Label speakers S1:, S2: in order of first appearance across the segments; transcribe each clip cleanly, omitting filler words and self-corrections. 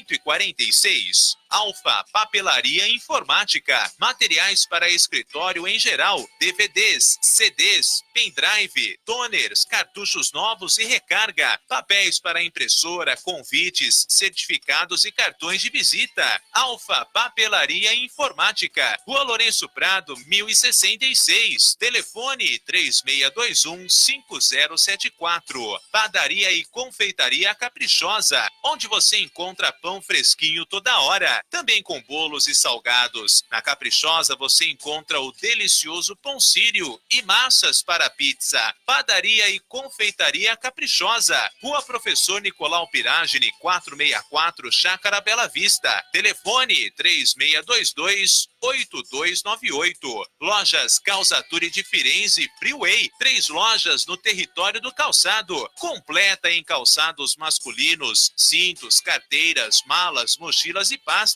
S1: 146. Alfa Papelaria Informática, materiais para escritório em geral, DVDs, CDs, pendrive, toners, cartuchos novos e recarga, papéis para impressora, convites, certificados e cartões de visita. Alfa Papelaria Informática, Rua Lourenço Prado, 1066, telefone 3621-5074. Padaria e Confeitaria Caprichosa, onde você encontra pão fresquinho toda hora, também com bolos e salgados. Na Caprichosa você encontra o delicioso pão sírio e massas para pizza. Padaria e Confeitaria Caprichosa, Rua Professor Nicolau Piragine, 464, Chácara Bela Vista. Telefone 3622-8298. Lojas Calçaturi de Firenze e Freeway, 3 lojas no território do calçado, completa em calçados masculinos, cintos, carteiras, malas, mochilas e pastas,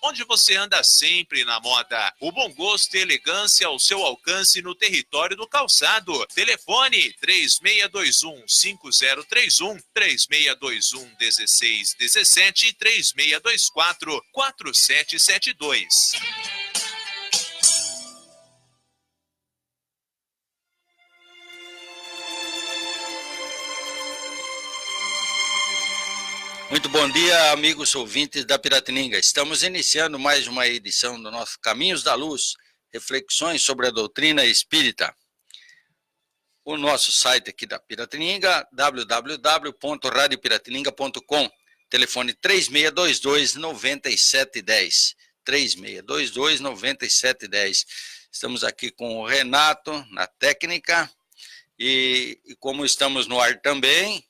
S1: onde você anda sempre na moda. O bom gosto e elegância ao seu alcance no território do calçado. Telefone 3621-5031, 3621-1617 e 3624-4772.
S2: Muito bom dia, amigos ouvintes da Piratininga. Estamos iniciando mais uma edição do nosso Caminhos da Luz, reflexões sobre a doutrina espírita. O nosso site aqui da Piratininga, www.radiopiratininga.com, telefone 3622-9710, 3622-9710. Estamos aqui com o Renato na técnica e como estamos no ar também,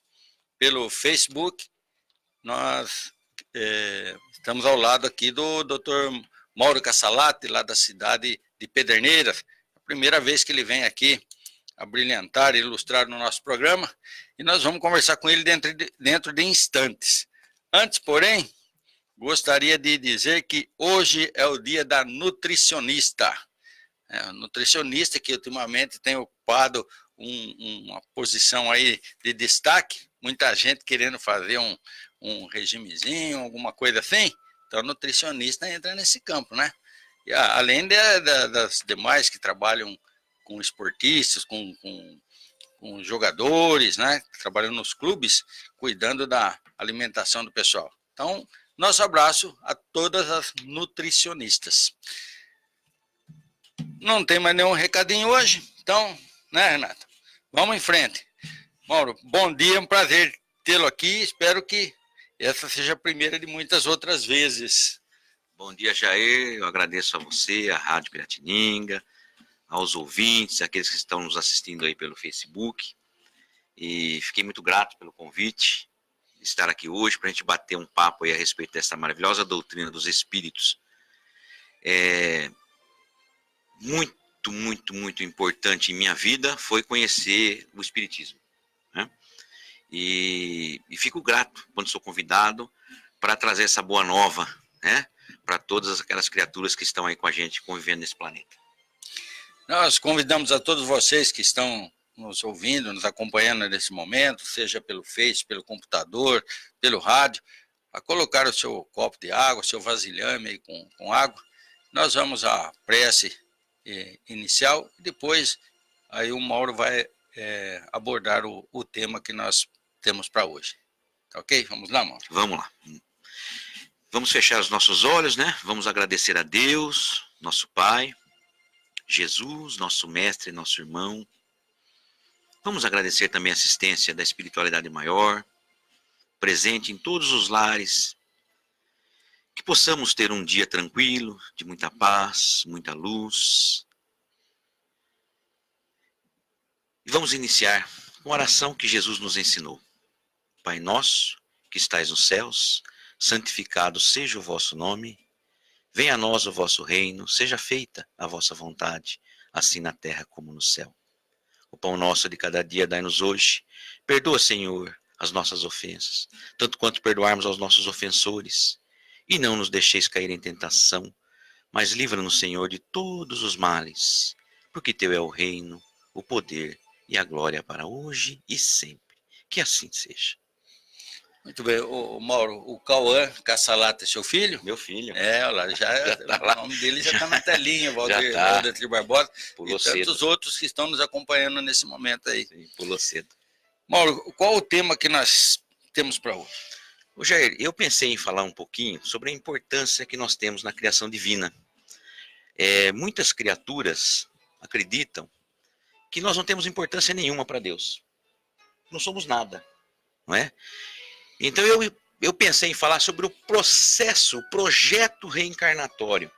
S2: pelo Facebook, nós estamos ao lado aqui do Dr. Mauro Cassalati, lá da cidade de Pederneiras. A primeira vez que ele vem aqui a brilhantar e ilustrar no nosso programa, e nós vamos conversar com ele dentro de instantes. Antes, porém, gostaria de dizer que hoje é o dia da nutricionista. O nutricionista que ultimamente tem ocupado uma posição aí de destaque, muita gente querendo fazer um regimezinho, alguma coisa assim. Então, o nutricionista entra nesse campo, né? E, além das demais que trabalham com esportistas, com jogadores, né? Que trabalham nos clubes, cuidando da alimentação do pessoal. Então, nosso abraço a todas as nutricionistas. Não tem mais nenhum recadinho hoje, então, né, Renato? Vamos em frente. Mauro, bom dia, é um prazer tê-lo aqui, espero que essa seja a primeira de muitas outras vezes.
S3: Bom dia, Jair, eu agradeço a você, a Rádio Piratininga, aos ouvintes, aqueles que estão nos assistindo aí pelo Facebook, e fiquei muito grato pelo convite de estar aqui hoje para a gente bater um papo aí a respeito dessa maravilhosa doutrina dos espíritos. Muito importante em minha vida foi conhecer o espiritismo, né? E fico grato quando sou convidado para trazer essa boa nova, né, para todas aquelas criaturas que estão aí com a gente convivendo nesse planeta.
S2: Nós convidamos a todos vocês que estão nos ouvindo, nos acompanhando nesse momento, seja pelo Face, pelo computador, pelo rádio, a colocar o seu copo de água, o seu vasilhame aí com água. Nós vamos à prece inicial e depois aí o Mauro vai abordar o tema que nós temos para hoje. Tá ok? Vamos lá, Mauro?
S3: Vamos lá. Vamos fechar os nossos olhos, né? Vamos agradecer a Deus, nosso Pai, Jesus, nosso Mestre, nosso irmão. Vamos agradecer também a assistência da espiritualidade maior, presente em todos os lares. Que possamos ter um dia tranquilo, de muita paz, muita luz. E vamos iniciar com a oração que Jesus nos ensinou. Pai nosso, que estais nos céus, santificado seja o vosso nome. Venha a nós o vosso reino, seja feita a vossa vontade, assim na terra como no céu. O pão nosso de cada dia dai-nos hoje. Perdoa, Senhor, as nossas ofensas, tanto quanto perdoarmos aos nossos ofensores. E não nos deixeis cair em tentação, mas livra-nos, Senhor, de todos os males, porque teu é o reino, o poder e a glória para hoje e sempre. Que assim seja.
S2: Muito bem. Ô, Mauro, o Cauã Caçalata é seu filho?
S3: Meu filho.
S2: É, olha lá, já
S3: tá lá.
S2: o nome dele já está na telinha,
S3: Já tá.
S2: Valdir Barbosa,
S3: Pulou
S2: e tantos
S3: cedo.
S2: outros que estão nos acompanhando nesse momento aí.
S3: Sim, pulou cedo.
S2: Mauro, qual o tema que nós temos para hoje?
S3: Ô Jair, eu pensei em falar um pouquinho sobre a importância que nós temos na criação divina. Muitas criaturas acreditam que nós não temos importância nenhuma para Deus. Não somos nada, não é? Então eu pensei em falar sobre o processo, o projeto reencarnatório.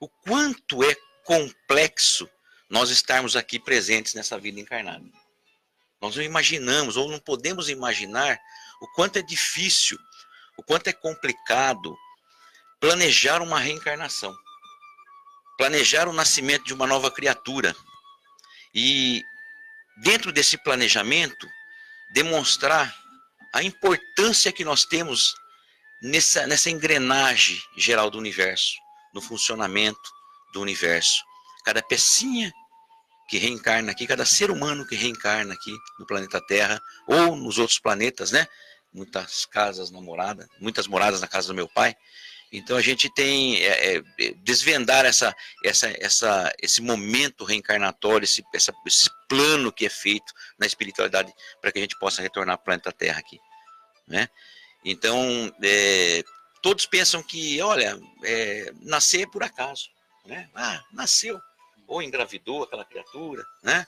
S3: O quanto é complexo nós estarmos aqui presentes nessa vida encarnada. Nós não imaginamos, ou não podemos imaginar, o quanto é difícil, o quanto é complicado planejar uma reencarnação. Planejar o nascimento de uma nova criatura. E dentro desse planejamento, demonstrar a importância que nós temos nessa engrenagem geral do universo, no funcionamento do universo. Cada pecinha que reencarna aqui, cada ser humano que reencarna aqui no planeta Terra, ou nos outros planetas, né? Muitas casas namoradas, muitas moradas na casa do meu pai. Então a gente tem desvendar esse momento reencarnatório, esse plano que é feito na espiritualidade para que a gente possa retornar ao planeta Terra aqui, né? Então todos pensam que, olha, nascer é por acaso, né? Nasceu ou engravidou aquela criatura, né?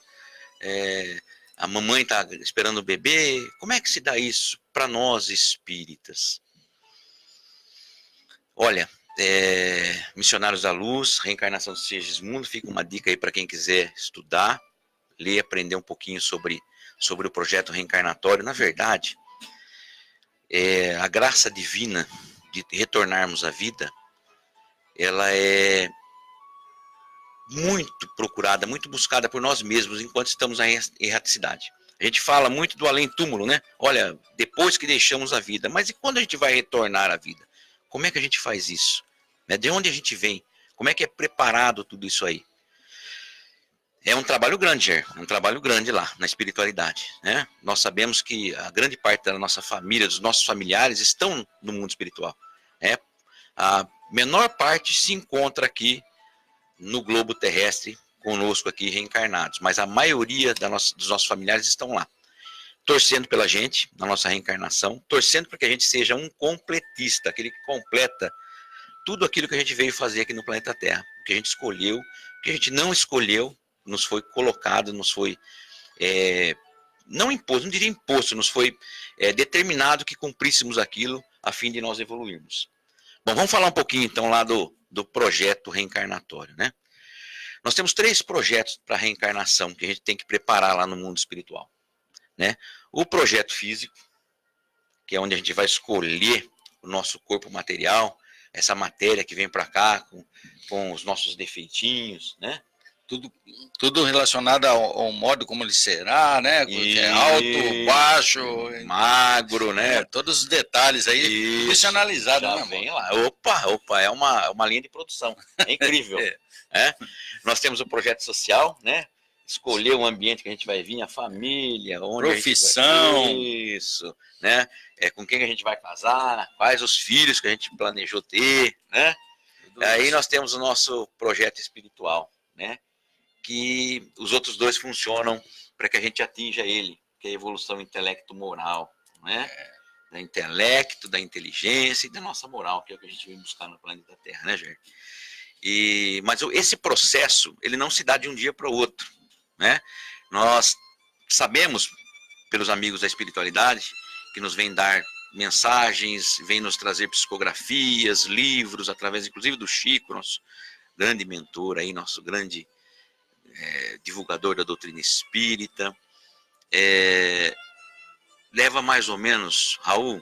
S3: A mamãe está esperando o bebê. Como é que se dá isso para nós espíritas? Olha, Missionários da Luz, Reencarnação de Sigismundo, fica uma dica aí para quem quiser estudar, ler, aprender um pouquinho sobre o projeto reencarnatório. Na verdade, a graça divina de retornarmos à vida, ela é muito procurada, muito buscada por nós mesmos enquanto estamos na erraticidade. A gente fala muito do além-túmulo, né? Olha, depois que deixamos a vida, mas e quando a gente vai retornar à vida? Como é que a gente faz isso? De onde a gente vem? Como é que é preparado tudo isso aí? É um trabalho grande, Ger, um trabalho grande lá na espiritualidade, né? Nós sabemos que a grande parte da nossa família, dos nossos familiares estão no mundo espiritual. A menor parte se encontra aqui no globo terrestre, conosco aqui reencarnados, mas a maioria dos nossos familiares estão lá, torcendo pela gente, na nossa reencarnação, torcendo para que a gente seja um completista, aquele que completa tudo aquilo que a gente veio fazer aqui no planeta Terra, o que a gente escolheu, o que a gente não escolheu, nos foi colocado, nos foi, não imposto, não diria imposto, nos foi determinado que cumpríssemos aquilo a fim de nós evoluirmos. Bom, vamos falar um pouquinho então lá do projeto reencarnatório, né? Nós temos 3 projetos para reencarnação que a gente tem que preparar lá no mundo espiritual, né? O projeto físico, que é onde a gente vai escolher o nosso corpo material, essa matéria que vem para cá com os nossos defeitinhos, né?
S2: Tudo relacionado ao modo como ele será, né? Alto, baixo,
S3: magro, né?
S2: Todos os detalhes aí, isso analisado,
S3: já
S2: né,
S3: vem lá. Opa, é uma linha de produção. É incrível. Nós temos o projeto social, né? Escolher o ambiente que a gente vai vir, a família, onde
S2: profissão,
S3: isso, né? Com quem a gente vai casar, quais os filhos que a gente planejou ter, né? Aí nós temos o nosso projeto espiritual, né? Que os outros 2 funcionam para que a gente atinja ele, que é a evolução intelecto-moral, né? Da intelecto, da inteligência e da nossa moral, que é o que a gente vem buscar no planeta Terra, né, Jair? Mas esse processo, ele não se dá de um dia para o outro, né? Nós sabemos, pelos amigos da espiritualidade, que nos vêm dar mensagens, vêm nos trazer psicografias, livros, através inclusive do Chico, nosso grande mentor aí, nosso grande divulgador da doutrina espírita. Leva mais ou menos, Raul,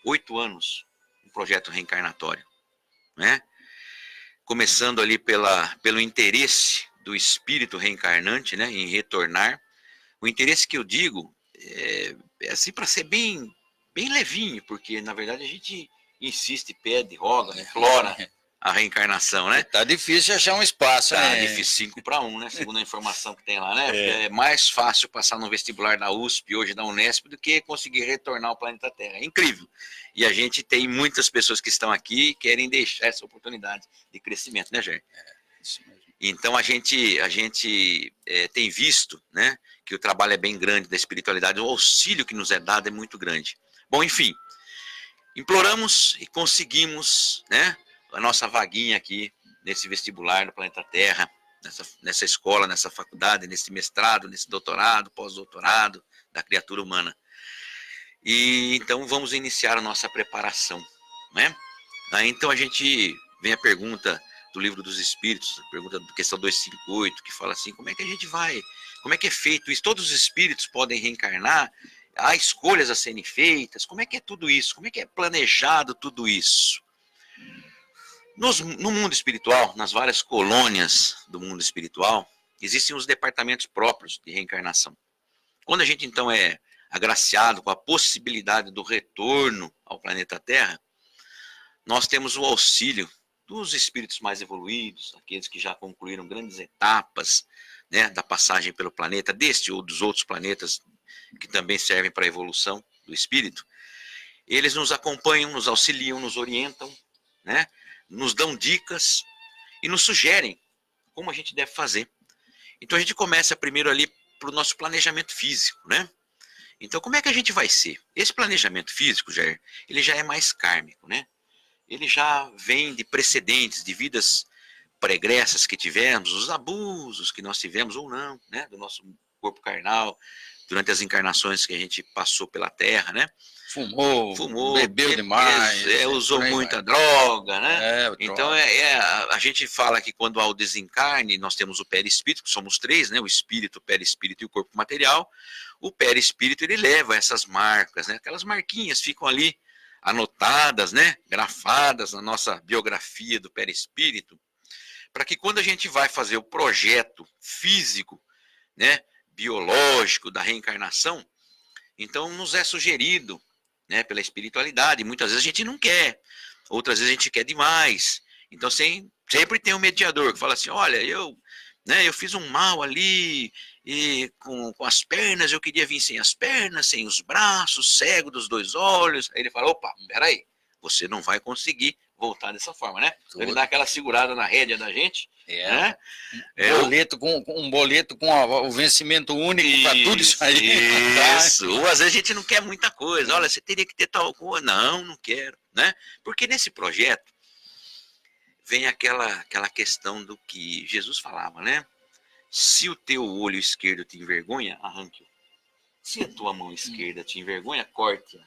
S3: 8 anos um projeto reencarnatório, né? Começando ali pelo interesse do espírito reencarnante, né, em retornar. O interesse que eu digo é assim para ser bem levinho, porque na verdade a gente insiste, pede, roga, implora a reencarnação, né?
S2: Tá difícil achar um espaço,
S3: Tá
S2: né?
S3: difícil 5-1, né? Segundo a informação que tem lá, né? É mais fácil passar no vestibular da USP, hoje da Unesp, do que conseguir retornar ao planeta Terra. É incrível. E a gente tem muitas pessoas que estão aqui e querem deixar essa oportunidade de crescimento, né, Jair?
S2: Isso mesmo.
S3: Então a gente tem visto, né, que o trabalho é bem grande da espiritualidade, o auxílio que nos é dado é muito grande. Bom, enfim, imploramos e conseguimos, né, a nossa vaguinha aqui nesse vestibular do planeta Terra, nessa escola, nessa faculdade, nesse mestrado, nesse doutorado, pós-doutorado da criatura humana. E então vamos iniciar a nossa preparação, né? Aí então a gente vem a pergunta do Livro dos Espíritos, a pergunta da questão 258, que fala assim, como é que a gente vai, como é que é feito isso? Todos os espíritos podem reencarnar? Há escolhas a serem feitas? Como é que é tudo isso? Como é que é planejado tudo isso? No mundo espiritual, nas várias colônias do mundo espiritual, existem os departamentos próprios de reencarnação. Quando a gente então é agraciado com a possibilidade do retorno ao planeta Terra, nós temos o auxílio dos espíritos mais evoluídos, aqueles que já concluíram grandes etapas, né, da passagem pelo planeta, deste ou dos outros planetas que também servem para a evolução do espírito. Eles nos acompanham, nos auxiliam, nos orientam, né, nos dão dicas e nos sugerem como a gente deve fazer. Então a gente começa primeiro ali para o nosso planejamento físico, né? Então como é que a gente vai ser? Esse planejamento físico, Jair, ele já é mais kármico, né? Ele já vem de precedentes, de vidas pregressas que tivemos, os abusos que nós tivemos ou não, né, do nosso corpo carnal, durante as encarnações que a gente passou pela Terra, né?
S2: Fumou, bebeu demais.
S3: Usou muita droga, né?
S2: Droga.
S3: Então a gente fala que quando há o desencarne, nós temos o perispírito, que somos três, né? O espírito, o perispírito e o corpo material. O perispírito, ele leva essas marcas, né? Aquelas marquinhas ficam ali anotadas, né? Grafadas na nossa biografia do perispírito, para que quando a gente vai fazer o projeto físico, né, biológico da reencarnação, então nos é sugerido, né, pela espiritualidade. Muitas vezes a gente não quer, outras vezes a gente quer demais. Então sempre tem um mediador que fala assim, olha, eu fiz um mal ali, e com as pernas, eu queria vir sem as pernas, sem os braços, cego dos 2 olhos. Aí ele fala, opa, peraí, você não vai conseguir voltar dessa forma, né? Então ele dá aquela segurada na rédea da gente, né?
S2: Um boleto com o vencimento único para tudo isso aí.
S3: Isso. Ou às vezes a gente não quer muita coisa. Olha, você teria que ter tal coisa. Não quero, né? Porque nesse projeto vem aquela questão do que Jesus falava, né? Se o teu olho esquerdo te envergonha, arranque-o. Se a tua mão esquerda te envergonha, corte-a.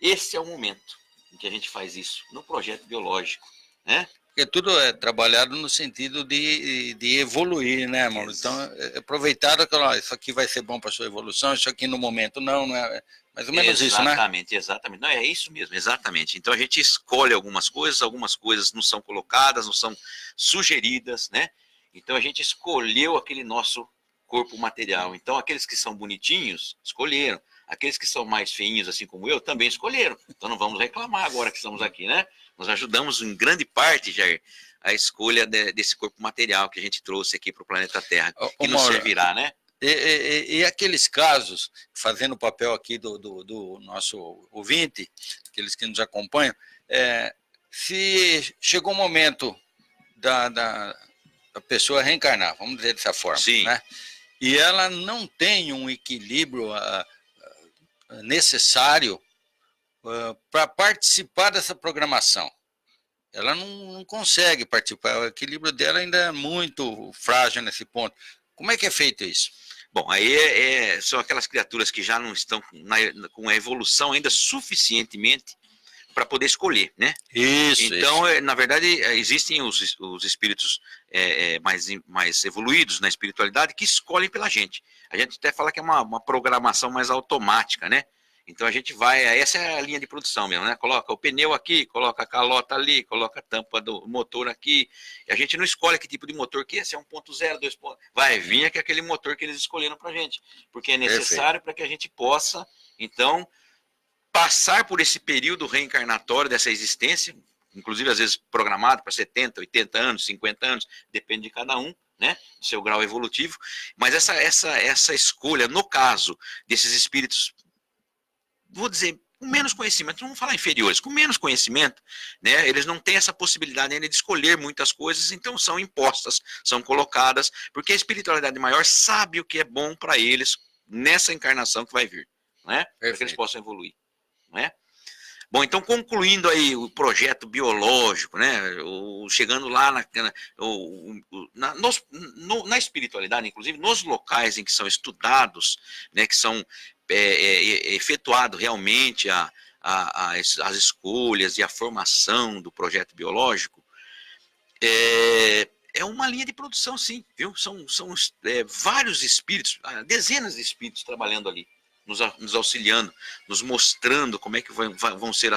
S3: Esse é o momento em que a gente faz isso, no projeto biológico, né?
S2: Porque tudo é trabalhado no sentido de evoluir, né, Mauro? Então, aproveitar aquilo, isso aqui vai ser bom para a sua evolução, isso aqui no momento não é mais ou menos isso, né?
S3: Exatamente. Não, é isso mesmo, exatamente. Então a gente escolhe algumas coisas não são colocadas, não são sugeridas, né? Então a gente escolheu aquele nosso corpo material. Então aqueles que são bonitinhos, escolheram. Aqueles que são mais feinhos, assim como eu, também escolheram. Então não vamos reclamar agora que estamos aqui, né? Nós ajudamos em grande parte, Jair, a escolha desse corpo material que a gente trouxe aqui para o planeta Terra, que nos servirá, né?
S2: E aqueles casos, fazendo o papel aqui do nosso ouvinte, aqueles que nos acompanham, se chegou o momento da pessoa reencarnar, vamos dizer dessa forma,
S3: sim,
S2: né? E ela não tem um equilíbrio necessário para participar dessa programação. Ela não consegue participar, o equilíbrio dela ainda é muito frágil nesse ponto. Como é que é feito isso?
S3: Bom, aí são aquelas criaturas que já não estão com a evolução ainda suficientemente para poder escolher, né? Então, na verdade, existem os espíritos mais evoluídos na espiritualidade que escolhem pela gente. A gente até fala que é uma programação mais automática, né? Então a gente vai, essa é a linha de produção mesmo, né? Coloca o pneu aqui, coloca a calota ali, coloca a tampa do motor aqui. E a gente não escolhe que tipo de motor que é, se é 1.0, 2. Vai vir aquele motor que eles escolheram pra gente. Porque é necessário para que a gente possa, então, passar por esse período reencarnatório dessa existência, inclusive às vezes programado para 70, 80 anos, 50 anos, depende de cada um, né, do seu grau evolutivo, mas essa escolha, no caso desses espíritos, vou dizer, com menos conhecimento, não vamos falar inferiores, com menos conhecimento, né, eles não têm essa possibilidade ainda de escolher muitas coisas, então são impostas, são colocadas, porque a espiritualidade maior sabe o que é bom para eles nessa encarnação que vai vir, né, para que eles possam evoluir, né. Bom, então concluindo aí o projeto biológico, né, chegando lá na espiritualidade, inclusive nos locais em que são estudados, né, que são efetuado realmente as escolhas e a formação do projeto biológico, é uma linha de produção, sim, viu? São vários espíritos, dezenas de espíritos trabalhando ali, nos auxiliando, nos mostrando como é que vão ser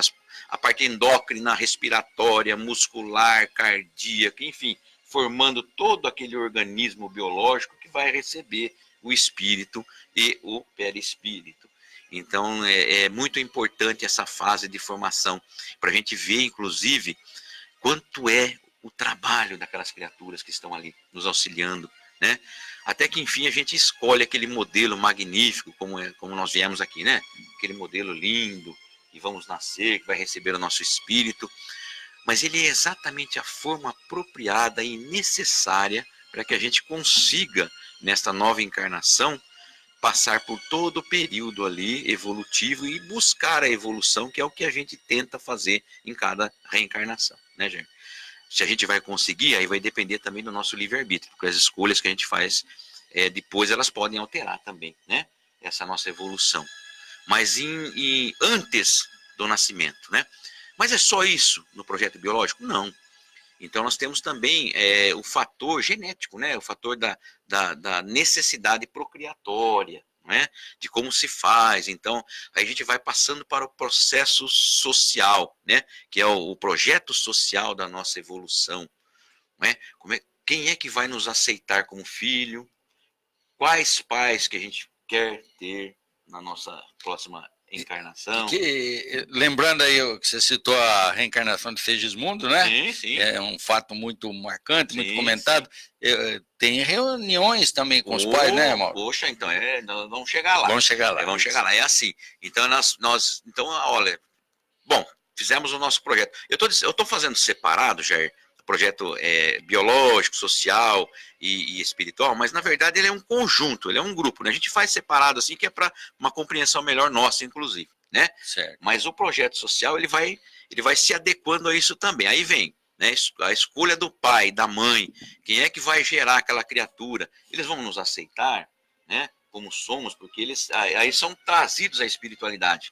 S3: a parte endócrina, respiratória, muscular, cardíaca, enfim, formando todo aquele organismo biológico que vai receber o espírito e o perispírito. Então, é muito importante essa fase de formação, para a gente ver, inclusive, quanto é o trabalho daquelas criaturas que estão ali nos auxiliando, né? Até que, enfim, a gente escolhe aquele modelo magnífico, como nós viemos aqui, né? Aquele modelo lindo, que vamos nascer, que vai receber o nosso espírito. Mas ele é exatamente a forma apropriada e necessária para que a gente consiga, nesta nova encarnação, passar por todo o período ali evolutivo e buscar a evolução, que é o que a gente tenta fazer em cada reencarnação, né, Jair? Se a gente vai conseguir, aí vai depender também do nosso livre-arbítrio, porque as escolhas que a gente faz, depois elas podem alterar também, né? Essa nossa evolução. Mas antes do nascimento, né? Mas é só isso no projeto biológico? Não. Então nós temos também o fator genético, né? O fator da necessidade procriatória, né? De como se faz. Então aí a gente vai passando para o processo social, né? Que é o projeto social da nossa evolução, né? Quem é que vai nos aceitar como filho? Quais pais que a gente quer ter na nossa próxima encarnação?
S2: Lembrando aí que você citou a reencarnação de Segismundo, né?
S3: Sim, sim.
S2: É um fato muito marcante, muito
S3: Sim,
S2: comentado. Tem reuniões também com os pais, né, Mauro?
S3: Poxa, então, nós vamos chegar lá.
S2: Vamos chegar lá.
S3: Vamos chegar lá, é assim. Então, então, olha, bom, fizemos o nosso projeto. Eu estou fazendo separado, Jair, projeto biológico, social e espiritual, mas na verdade ele é um conjunto, ele é um grupo, né? A gente faz separado assim, que é para uma compreensão melhor nossa, inclusive, né?
S2: Certo.
S3: Mas o projeto social ele vai se adequando a isso também. Aí vem, né, a escolha do pai, da mãe, quem é que vai gerar aquela criatura? Eles vão nos aceitar, né? Como somos, porque eles aí são trazidos à espiritualidade.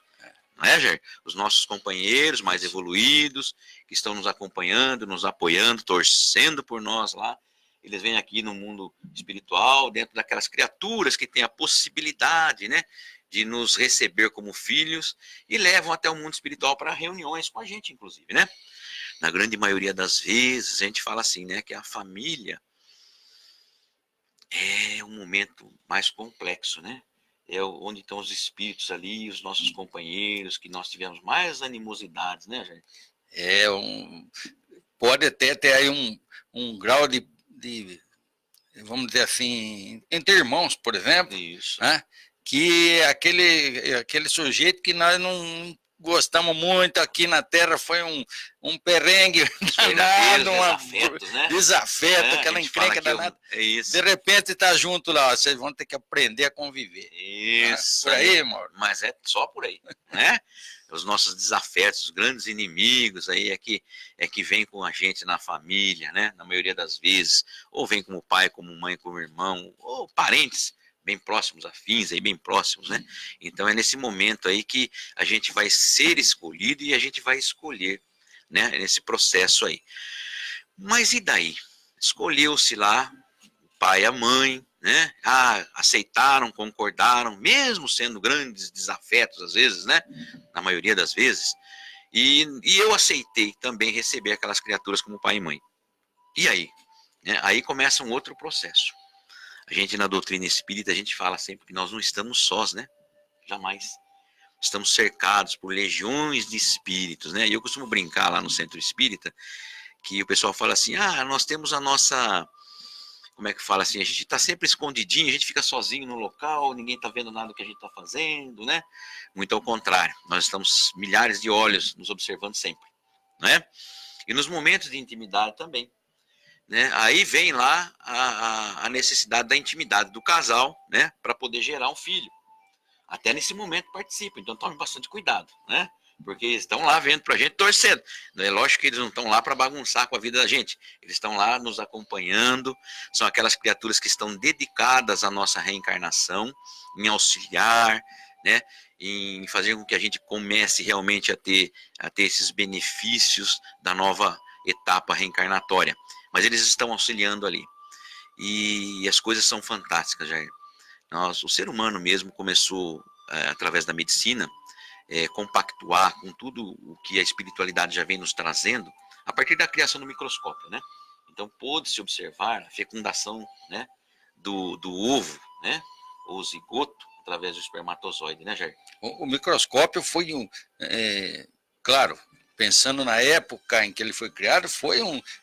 S3: Não é, Jair? Os nossos companheiros mais evoluídos, que estão nos acompanhando, nos apoiando, torcendo por nós lá, eles vêm aqui no mundo espiritual, dentro daquelas criaturas que têm a possibilidade, né, de nos receber como filhos, e levam até o mundo espiritual para reuniões com a gente, inclusive, né? Na grande maioria das vezes, a gente fala assim, né, que a família é um momento mais complexo, né? É onde estão os espíritos ali, os nossos companheiros, que nós tivemos mais animosidades, né, gente?
S2: Pode até ter aí um grau de, vamos dizer assim, entre irmãos, por exemplo,
S3: isso,
S2: né? Que aquele sujeito que nós não gostamos muito aqui na Terra foi um perrengue danado, desafeto, aquela encrenca danada. De repente está junto lá, vocês vão ter que aprender a conviver.
S3: Isso.
S2: Por aí, Mauro?
S3: Mas é só por aí, né? Os nossos desafetos, os grandes inimigos aí é que vem com a gente na família, né? Na maioria das vezes, ou vem como pai, como mãe, como irmão, ou parentes bem próximos, afins aí, bem próximos, né? Então é nesse momento aí que a gente vai ser escolhido e a gente vai escolher, né? Nesse processo aí. Mas e daí? Escolheu-se lá o pai e a mãe, né? Aceitaram, concordaram, mesmo sendo grandes desafetos às vezes, né? Na maioria das vezes. E eu aceitei também receber aquelas criaturas como pai e mãe. E aí? Né? Aí começa um outro processo. A gente na doutrina espírita, a gente fala sempre que nós não estamos sós, né? Jamais. estamos cercados por legiões de espíritos, né? E eu costumo brincar lá no Centro Espírita, que o pessoal fala assim, nós temos a nossa... Como é que fala assim? A gente está sempre escondidinho, a gente fica sozinho no local, ninguém está vendo nada do que a gente está fazendo, né? Muito ao contrário, nós estamos milhares de olhos nos observando sempre, né? E nos momentos de intimidade também, né? Aí vem lá a necessidade da intimidade do casal, né? Para poder gerar um filho. Até nesse momento participa, então tome bastante cuidado, né? Porque eles estão lá vendo pra gente, torcendo. É lógico que eles não estão lá para bagunçar com a vida da gente. Eles estão lá nos acompanhando. São aquelas criaturas que estão dedicadas à nossa reencarnação, em auxiliar, né? Em fazer com que a gente comece realmente a ter esses benefícios da nova etapa reencarnatória. Mas eles estão auxiliando ali. E as coisas são fantásticas, Jair. O ser humano mesmo começou, através da medicina, compactuar com tudo o que a espiritualidade já vem nos trazendo a partir da criação do microscópio, né? Então pôde-se observar a fecundação, né, do ovo, né, ou zigoto, através do espermatozoide, né, Jair?
S2: O microscópio foi claro, pensando na época em que ele foi criado,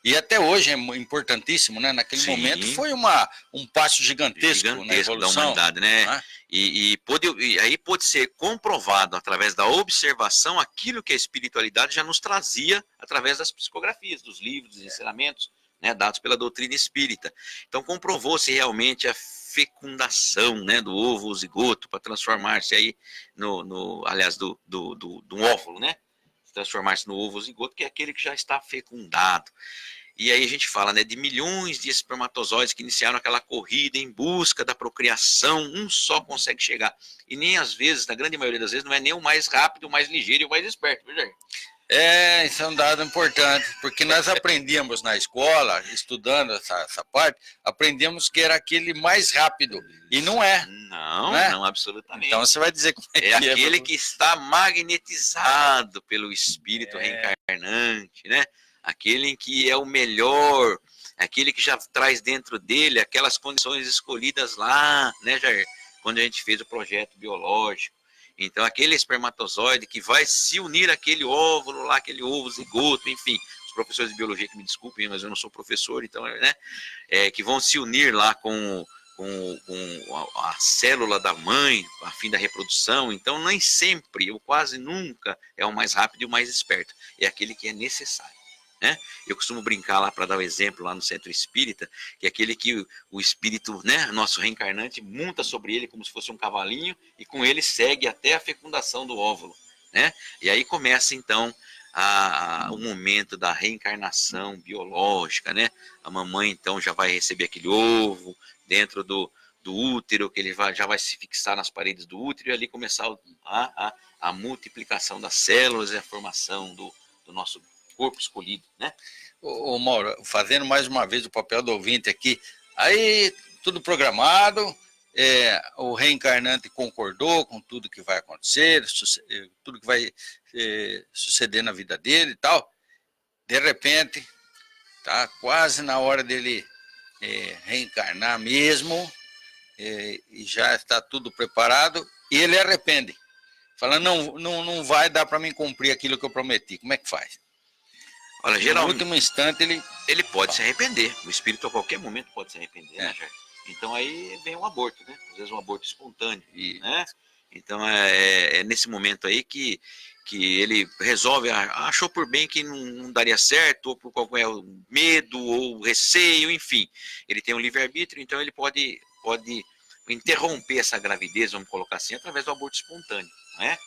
S2: e até hoje é importantíssimo, né? Naquele momento foi um passo gigantesco na evolução
S3: da humanidade, né?
S2: Né?
S3: E aí pôde ser comprovado através da observação aquilo que a espiritualidade já nos trazia através das psicografias, dos livros, dos ensinamentos, né, dados pela doutrina espírita. Então comprovou-se realmente a fecundação, né, do ovo o zigoto para transformar-se aí aliás, do óvulo, né? Transformar-se no ovo zigoto, que é aquele que já está fecundado. E aí a gente fala, né, de milhões de espermatozoides que iniciaram aquela corrida em busca da procriação, um só consegue chegar. E nem às vezes, na grande maioria das vezes, não é nem o mais rápido, o mais ligeiro e o mais esperto, viu, Jair?
S2: Isso é um dado importante, porque nós aprendíamos na escola, estudando essa parte, aprendíamos que era aquele mais rápido, e não é.
S3: Não, absolutamente.
S2: Então você vai dizer como
S3: é aquele que está magnetizado pelo espírito reencarnante, né? Aquele em que é o melhor, aquele que já traz dentro dele aquelas condições escolhidas lá, né, Jair? Quando a gente fez o projeto biológico. Então, aquele espermatozoide que vai se unir àquele óvulo lá, aquele ovo zigoto, enfim, os professores de biologia que me desculpem, mas eu não sou professor, então, né, que vão se unir lá com a célula da mãe, a fim da reprodução. Então, nem sempre, ou quase nunca, é o mais rápido e o mais esperto, é aquele que é necessário. Né? Eu costumo brincar lá para dar o exemplo lá no Centro Espírita, que é aquele que o espírito, né, nosso reencarnante, monta sobre ele como se fosse um cavalinho e com ele segue até a fecundação do óvulo, né? E aí começa então o momento da reencarnação biológica, né? A mamãe então já vai receber aquele ovo dentro do útero, que ele já vai se fixar nas paredes do útero e ali começar a multiplicação das células e a formação do nosso corpo escolhido, né?
S2: Ô Mauro, fazendo mais uma vez o papel do ouvinte aqui, aí tudo programado, o reencarnante concordou com tudo que vai acontecer, tudo que vai suceder na vida dele e tal, de repente, tá quase na hora dele reencarnar mesmo, e já está tudo preparado, e ele arrepende, falando, não vai dar para mim cumprir aquilo que eu prometi, como é que faz?
S3: Olha, geralmente,
S2: no último instante
S3: ele pode se arrepender. O espírito a qualquer momento pode se arrepender, né, Jair? Então aí vem um aborto, né? Às vezes um aborto espontâneo, né? Então é nesse momento aí que ele resolve, achou por bem que não daria certo, ou por qualquer medo, ou receio, enfim. Ele tem um livre-arbítrio, então ele pode interromper essa gravidez, vamos colocar assim, através do aborto espontâneo, né?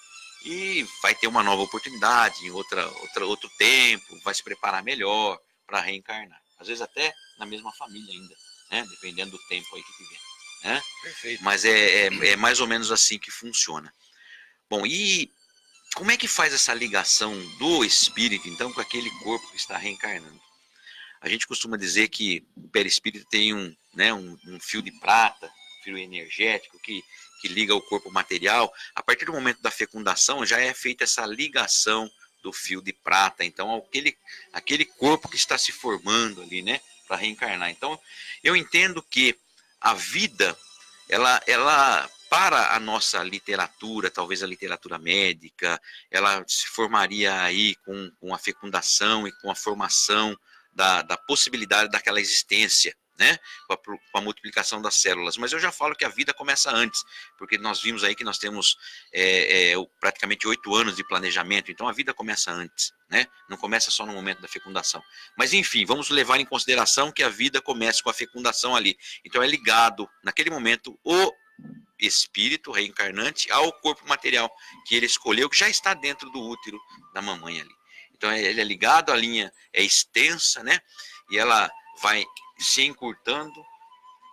S3: E vai ter uma nova oportunidade, em outro tempo, vai se preparar melhor para reencarnar. Às vezes até na mesma família ainda, né? Dependendo do tempo aí que tiver. Né?
S2: Perfeito.
S3: Mas é mais ou menos assim que funciona. Bom, e como é que faz essa ligação do espírito, então, com aquele corpo que está reencarnando? A gente costuma dizer que o perispírito tem um fio de prata, fio energético, que liga o corpo material. A partir do momento da fecundação já é feita essa ligação do fio de prata, então aquele corpo que está se formando ali, né, para reencarnar. Então eu entendo que a vida ela para a nossa literatura, talvez a literatura médica, ela se formaria aí com a fecundação e com a formação da possibilidade daquela existência, né? Com a multiplicação das células. Mas eu já falo que a vida começa antes, porque nós vimos aí que nós temos praticamente 8 anos de planejamento, então a vida começa antes, né? Não começa só no momento da fecundação. Mas enfim, vamos levar em consideração que a vida começa com a fecundação ali. Então é ligado, naquele momento, o espírito reencarnante ao corpo material que ele escolheu, que já está dentro do útero da mamãe ali. Então ele é ligado, a linha é extensa, né? E ela vai se encurtando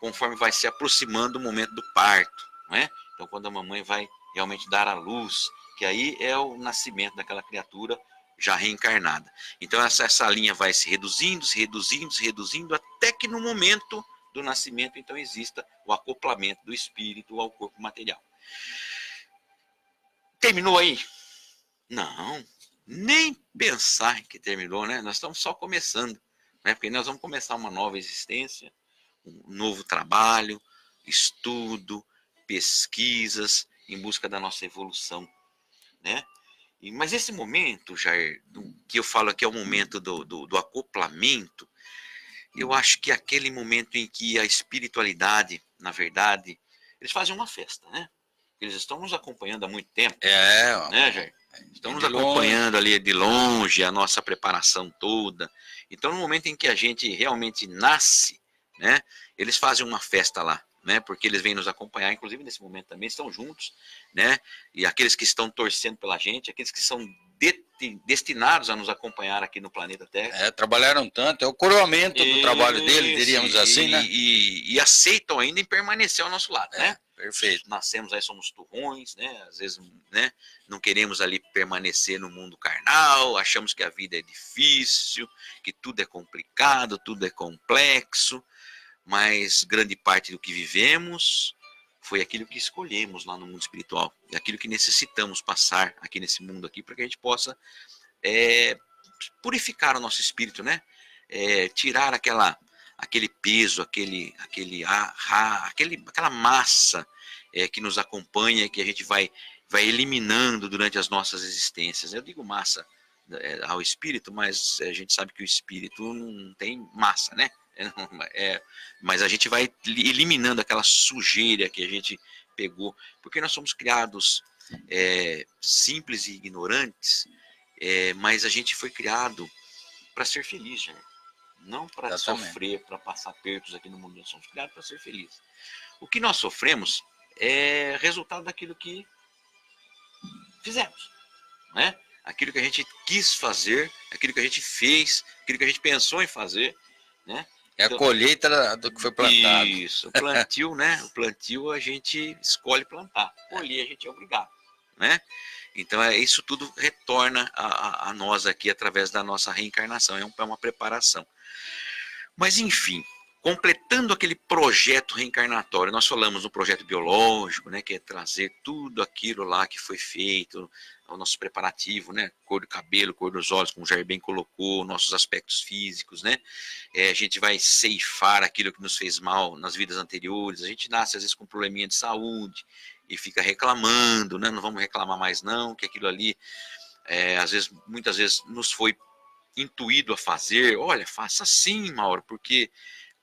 S3: conforme vai se aproximando o momento do parto, né? Então quando a mamãe vai realmente dar à luz, que aí é o nascimento daquela criatura já reencarnada. Então essa linha vai se reduzindo, se reduzindo, se reduzindo, até que no momento do nascimento, então, exista o acoplamento do espírito ao corpo material. Terminou aí? Não, nem pensar que terminou, né? Nós estamos só começando, né? Porque nós vamos começar uma nova existência, um novo trabalho, estudo, pesquisas, em busca da nossa evolução, né? Mas esse momento, Jair, que eu falo aqui é o momento do acoplamento, eu acho que aquele momento em que a espiritualidade, na verdade, eles fazem uma festa, né? Eles estão nos acompanhando há muito tempo, né, Jair? Estão nos acompanhando ali de longe, a nossa preparação toda. Então, no momento em que a gente realmente nasce, né, eles fazem uma festa lá, né? Porque eles vêm nos acompanhar, inclusive nesse momento também estão juntos, né? E aqueles que estão torcendo pela gente, aqueles que são destinados a nos acompanhar aqui no planeta Terra.
S2: Trabalharam tanto, é o coroamento do trabalho dele, diríamos assim, né?
S3: E aceitam ainda em permanecer ao nosso lado, né?
S2: Perfeito.
S3: Nascemos aí, somos turrões, né? Às vezes, né? Não queremos ali permanecer no mundo carnal, achamos que a vida é difícil, que tudo é complicado, tudo é complexo, mas grande parte do que vivemos foi aquilo que escolhemos lá no mundo espiritual, aquilo que necessitamos passar aqui nesse mundo aqui para que a gente possa purificar o nosso espírito, né? Tirar aquele peso, aquela massa que nos acompanha, que a gente vai eliminando durante as nossas existências. Eu digo massa ao espírito, mas a gente sabe que o espírito não tem massa, né? Mas a gente vai eliminando aquela sujeira que a gente pegou, porque nós somos criados simples e ignorantes, mas a gente foi criado para ser feliz, gente. Não para sofrer, para passar apertos aqui no mundo. Nós somos criados para ser felizes. O que nós sofremos é resultado daquilo que fizemos, né? Aquilo que a gente quis fazer, aquilo que a gente fez, aquilo que a gente pensou em fazer, né?
S2: É a colheita do que foi plantado.
S3: Isso, o plantio, né? O plantio a gente escolhe plantar, colher a gente é obrigado, né? Então isso tudo retorna a nós aqui através da nossa reencarnação, é uma preparação. Mas enfim, completando aquele projeto reencarnatório, nós falamos no projeto biológico, né, que é trazer tudo aquilo lá que foi feito, o nosso preparativo, né, cor do cabelo, cor dos olhos, como o Jair bem colocou, nossos aspectos físicos, né, a gente vai ceifar aquilo que nos fez mal nas vidas anteriores, a gente nasce às vezes com um probleminha de saúde e fica reclamando, né, não vamos reclamar mais não, que aquilo ali, às vezes, muitas vezes nos foi intuído a fazer, olha, faça assim, Mauro, porque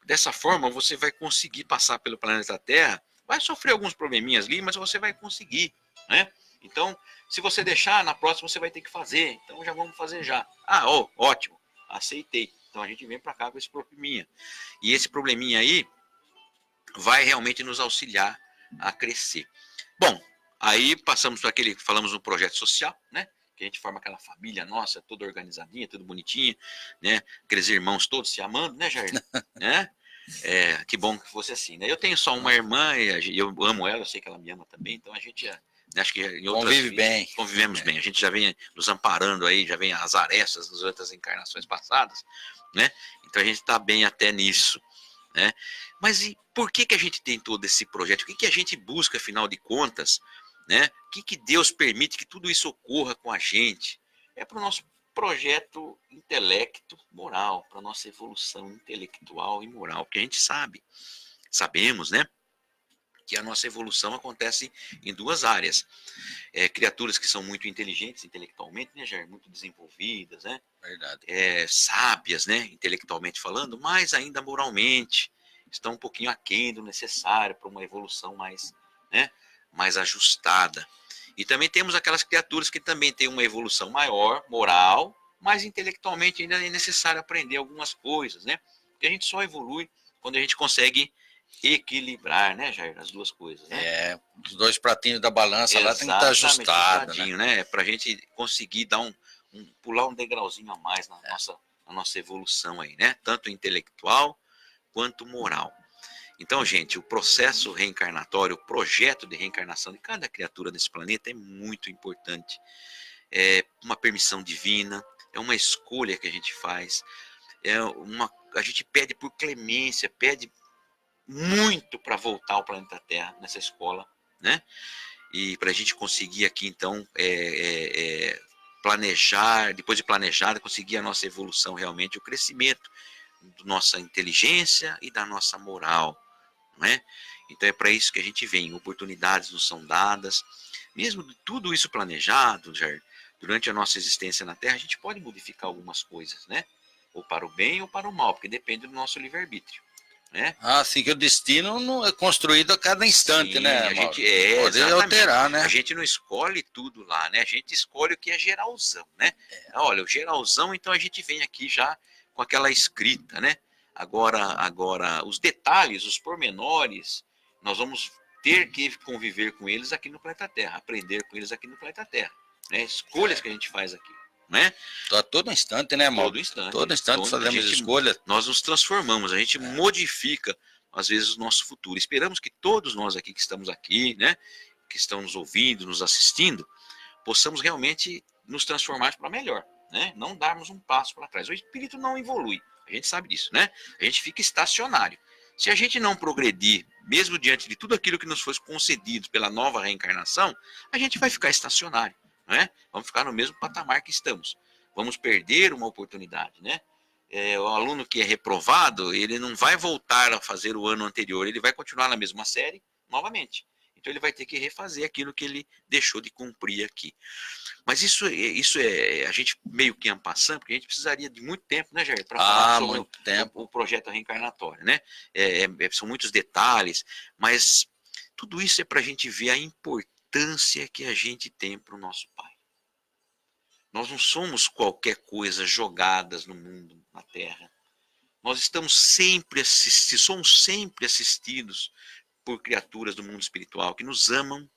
S3: dessa forma você vai conseguir passar pelo planeta Terra, vai sofrer alguns probleminhas ali, mas você vai conseguir, né? Então, se você deixar, na próxima você vai ter que fazer, então já vamos fazer já. Ótimo, aceitei. Então a gente vem para cá com esse probleminha. E esse probleminha aí vai realmente nos auxiliar a crescer. Bom, aí passamos para falamos no projeto social, né? Que a gente forma aquela família nossa, toda organizadinha, tudo bonitinha, né? Aqueles irmãos todos se amando, né, Jair? Né? Que bom que fosse assim, né? Eu tenho só uma irmã e eu amo ela, eu sei que ela me ama também, então a gente acho que em outras convivemos bem. A gente já vem nos amparando aí, já vem as arestas das outras encarnações passadas, né? Então a gente está bem até nisso, né? Mas e por que a gente tem todo esse projeto? O que a gente busca, afinal de contas, né? O que Deus permite que tudo isso ocorra com a gente? É para o nosso projeto intelecto moral, para a nossa evolução intelectual e moral, porque a gente sabemos, né, que a nossa evolução acontece em duas áreas. Criaturas que são muito inteligentes intelectualmente, né, Jair? Muito desenvolvidas, né?
S2: Verdade.
S3: Sábias, né? Intelectualmente falando, mas ainda moralmente estão um pouquinho aquém do necessário para uma evolução mais, né, mais ajustada. E também temos aquelas criaturas que também têm uma evolução maior, moral, mas intelectualmente ainda é necessário aprender algumas coisas, né? Porque a gente só evolui quando a gente consegue equilibrar, né, Jair, as duas coisas, né?
S2: Os dois pratinhos da balança lá tem que estar ajustado, né?
S3: Para a gente conseguir dar pular um degrauzinho a mais na nossa evolução aí, né? Tanto intelectual quanto moral. Então, gente, o processo reencarnatório, o projeto de reencarnação de cada criatura desse planeta é muito importante. É uma permissão divina, é uma escolha que a gente faz, a gente pede por clemência, pede muito para voltar ao planeta Terra nessa escola, né? E para a gente conseguir aqui, então, planejar, depois de planejada, conseguir a nossa evolução realmente, o crescimento da nossa inteligência e da nossa moral, não é? Então é para isso que a gente vem, oportunidades nos são dadas, mesmo tudo isso planejado, Jair, durante a nossa existência na Terra, a gente pode modificar algumas coisas, né? Ou para o bem ou para o mal, porque depende do nosso livre-arbítrio, né?
S2: Assim que o destino não é construído a cada instante,
S3: Sim,
S2: né,
S3: a
S2: Mauro?
S3: gente
S2: Pode alterar, né?
S3: A gente não escolhe tudo lá, né? A gente escolhe o que é geralzão, né? Olha, o geralzão, então a gente vem aqui já com aquela escrita, né? Agora os detalhes, os pormenores, nós vamos ter que conviver com eles aqui no planeta Terra, aprender com eles aqui no planeta Terra, né? Escolhas que a gente faz aqui, né?
S2: A todo instante, né, Mauro? Todo instante fazemos escolhas.
S3: Nós nos transformamos, a gente modifica, às vezes, o nosso futuro. Esperamos que todos nós aqui que estamos aqui, né, que estão nos ouvindo, nos assistindo, possamos realmente nos transformar para melhor, né? Não darmos um passo para trás. O espírito não evolui, a gente sabe disso, né? A gente fica estacionário. Se a gente não progredir, mesmo diante de tudo aquilo que nos foi concedido pela nova reencarnação, a gente vai ficar estacionário, não é? Vamos ficar no mesmo patamar que estamos. Vamos perder uma oportunidade, né? O aluno que é reprovado, ele não vai voltar a fazer o ano anterior, ele vai continuar na mesma série novamente. Então ele vai ter que refazer aquilo que ele deixou de cumprir aqui. Mas isso é a gente meio que passando, porque a gente precisaria de muito tempo, né, Jair, para falar sobre o projeto reencarnatório, né? São muitos detalhes, mas tudo isso é para a gente ver a importância que a gente tem para o nosso Pai. Nós não somos qualquer coisa jogadas no mundo, na Terra. Nós estamos somos sempre assistidos por criaturas do mundo espiritual que nos amam,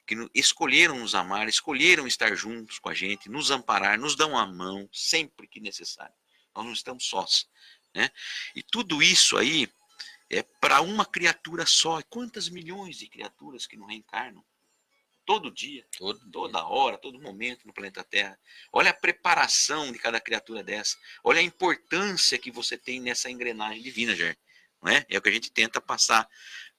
S3: que escolheram nos amar, escolheram estar juntos com a gente, nos amparar, nos dão a mão sempre que necessário. Nós não estamos sós, né? E tudo isso aí é para uma criatura só. Quantas milhões de criaturas que não reencarnam? Todo dia, toda hora, todo momento no planeta Terra. Olha a preparação de cada criatura dessa. Olha a importância que você tem nessa engrenagem divina, Jair. Não é? É o que a gente tenta passar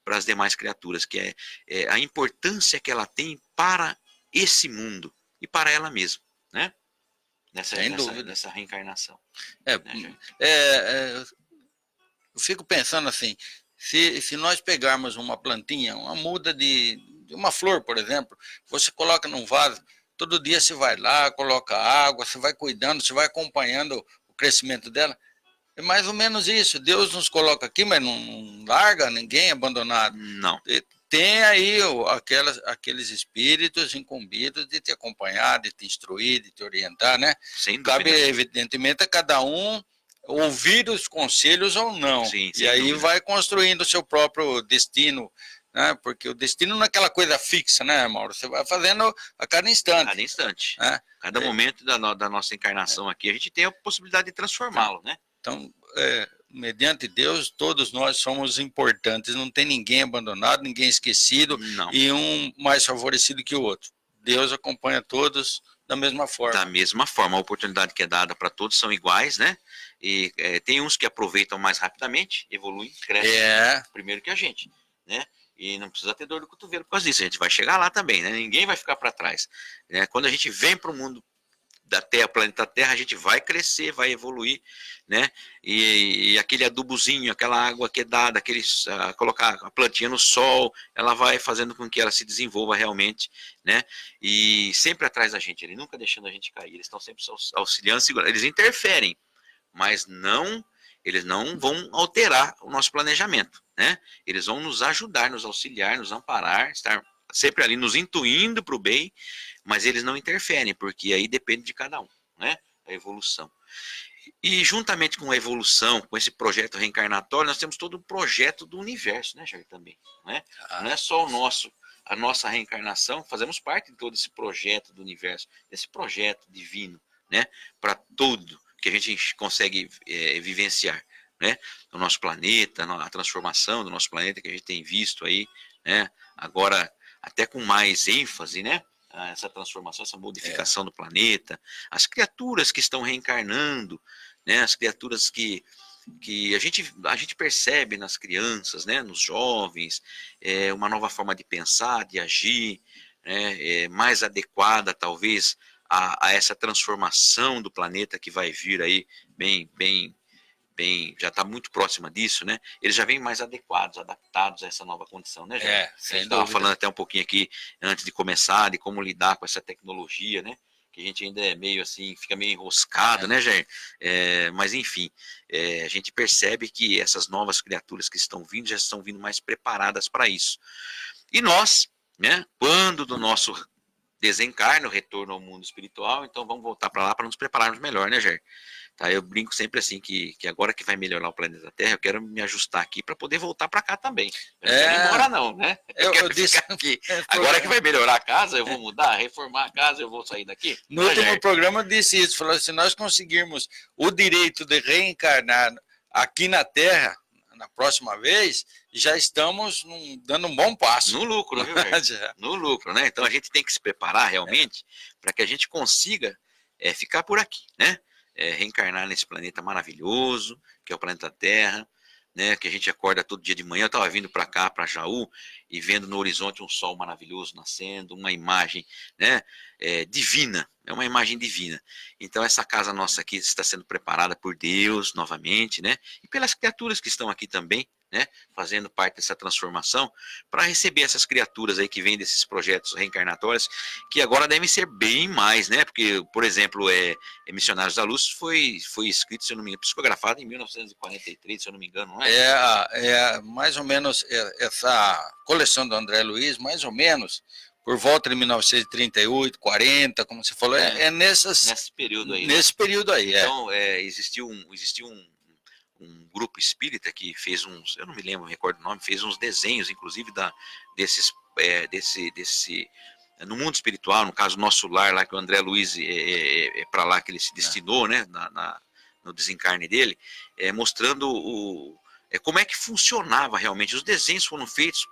S3: para as demais criaturas, que é a importância que ela tem para esse mundo e para ela mesma, né? Nessa reencarnação.
S2: Eu fico pensando assim, se nós pegarmos uma plantinha, uma muda de uma flor, por exemplo, você coloca num vaso, todo dia você vai lá, coloca água, você vai cuidando, você vai acompanhando o crescimento dela. É mais ou menos isso. Deus nos coloca aqui, mas não larga ninguém abandonado.
S3: Não.
S2: Tem aí aqueles espíritos incumbidos de te acompanhar, de te instruir, de te orientar, né?
S3: Sem dúvida.
S2: Cabe, evidentemente, a cada um ouvir os conselhos ou não.
S3: Sim,
S2: e aí
S3: dúvida.
S2: Vai construindo o seu próprio destino, né? Porque o destino não é aquela coisa fixa, né, Mauro? Você vai fazendo a cada instante.
S3: Cada instante.
S2: Né?
S3: Cada momento da nossa encarnação aqui, a gente tem a possibilidade de transformá-lo, né?
S2: Então, mediante Deus, todos nós somos importantes, não tem ninguém abandonado, ninguém esquecido,
S3: não.
S2: E um mais favorecido que o outro. Deus acompanha todos da mesma forma.
S3: Da mesma forma, a oportunidade que é dada para todos são iguais, né? E tem uns que aproveitam mais rapidamente, evoluem, crescem primeiro que a gente, né? E não precisa ter dor do cotovelo por causa disso, a gente vai chegar lá também, né? Ninguém vai ficar para trás, né? Quando a gente vem para o mundo da Terra, planeta Terra, a gente vai crescer, vai evoluir, né? E aquele adubozinho, aquela água que é dada, colocar a plantinha no sol, ela vai fazendo com que ela se desenvolva realmente, né? E sempre atrás da gente, ele nunca deixando a gente cair, eles estão sempre auxiliando, segurando, eles interferem, mas eles não vão alterar o nosso planejamento, né? Eles vão nos ajudar, nos auxiliar, nos amparar, estar sempre ali nos intuindo para o bem, mas eles não interferem, porque aí depende de cada um, né? A evolução. E juntamente com a evolução, com esse projeto reencarnatório, nós temos todo o projeto do universo, né, Jair, também, né? Não é só a nossa reencarnação, fazemos parte de todo esse projeto do universo, desse projeto divino, né? Para tudo que a gente consegue vivenciar, né? No nosso planeta, a transformação do nosso planeta que a gente tem visto aí, né? Agora até com mais ênfase, né? Essa transformação, essa modificação do planeta, as criaturas que estão reencarnando, né? As criaturas que a gente percebe nas crianças, né? Nos jovens, uma nova forma de pensar, de agir, né? Mais adequada talvez a essa transformação do planeta que vai vir aí bem, já está muito próxima disso, né? Eles já vêm mais adequados, adaptados a essa nova condição, né, Jair? A gente estava falando até um pouquinho aqui, antes de começar, de como lidar com essa tecnologia, né? Que a gente ainda é meio assim, fica meio enroscado, né, Jair? Mas enfim, a gente percebe que essas novas criaturas que estão vindo, já estão vindo mais preparadas para isso. E nós, né, quando do nosso desencarno, retorno ao mundo espiritual, então vamos voltar para lá para nos prepararmos melhor, né, Jair? Tá, eu brinco sempre assim que agora que vai melhorar o planeta Terra, eu quero me ajustar aqui para poder voltar para cá também. Eu não quero ir embora não, né? Eu quero ficar aqui. Agora que vai melhorar a casa, eu vou mudar, reformar a casa, eu vou sair daqui.
S2: No último programa eu disse isso, falou assim, se nós conseguirmos o direito de reencarnar aqui na Terra, na próxima vez, já estamos dando um bom passo.
S3: No lucro, viu, velho? No lucro, né? Então a gente tem que se preparar realmente para que a gente consiga ficar por aqui, né? Reencarnar nesse planeta maravilhoso, que é o planeta Terra, né? Que a gente acorda todo dia de manhã. Eu estava vindo para cá, para Jaú, e vendo no horizonte um sol maravilhoso nascendo, uma imagem, né? Divina, é uma imagem divina. Então essa casa nossa aqui está sendo preparada por Deus novamente, né? E pelas criaturas que estão aqui também, né, fazendo parte dessa transformação, para receber essas criaturas aí que vêm desses projetos reencarnatórios, que agora devem ser bem mais, né? Porque, por exemplo, Missionários da Luz foi escrito, se eu não me engano, psicografado em 1943, se eu não me engano, não é?
S2: Mais ou menos essa coleção do André Luiz, mais ou menos por volta de 1938, 40, como você falou, nesse período aí. Nesse período aí,
S3: Então, existiu um grupo espírita que fez uns, eu não me lembro, não recordo o nome, fez uns desenhos, inclusive, desse no mundo espiritual, no caso, nosso lar lá, que o André Luiz para lá que ele se destinou, né, no desencarne dele, mostrando como é que funcionava realmente. Os desenhos foram feitos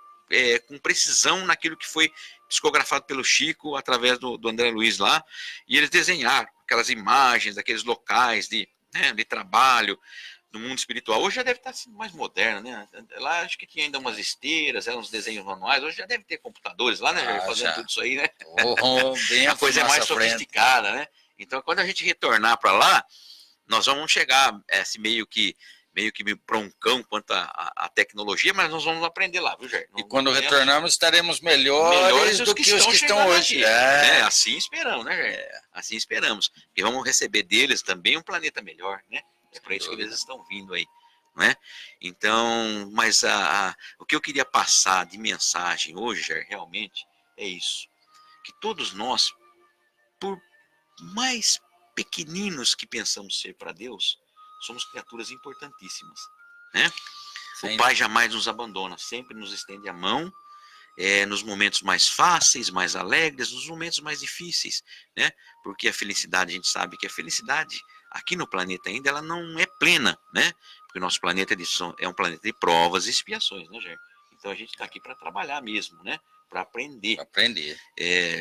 S3: com precisão naquilo que foi psicografado pelo Chico através do André Luiz lá, e eles desenharam aquelas imagens daqueles locais de trabalho no mundo espiritual. Hoje já deve estar mais moderno, né? Lá acho que tinha ainda umas esteiras, eram uns desenhos manuais. Hoje já deve ter computadores lá, né? Fazendo tudo isso aí, né?
S2: Bem
S3: a coisa é mais sofisticada, né? Então, quando a gente retornar para lá, nós vamos chegar meio que broncão quanto à tecnologia, mas nós vamos aprender lá, viu, Jair?
S2: E quando retornarmos, estaremos melhores do que os que estão hoje.
S3: Assim esperamos, né, Jair? Assim esperamos. E vamos receber deles também um planeta melhor, né? É para isso que eles estão vindo aí, não é? Então, mas o que eu queria passar de mensagem hoje, Jair, realmente é isso. Que todos nós, por mais pequeninos que pensamos ser para Deus, somos criaturas importantíssimas, né? Sim. O Pai jamais nos abandona, sempre nos estende a mão, nos momentos mais fáceis, mais alegres, nos momentos mais difíceis, né? Porque a felicidade, a gente sabe que a felicidade aqui no planeta ainda ela não é plena, né? Porque o nosso planeta é um planeta de provas e expiações, né, Jair? Então a gente está aqui para trabalhar mesmo, né? Para aprender.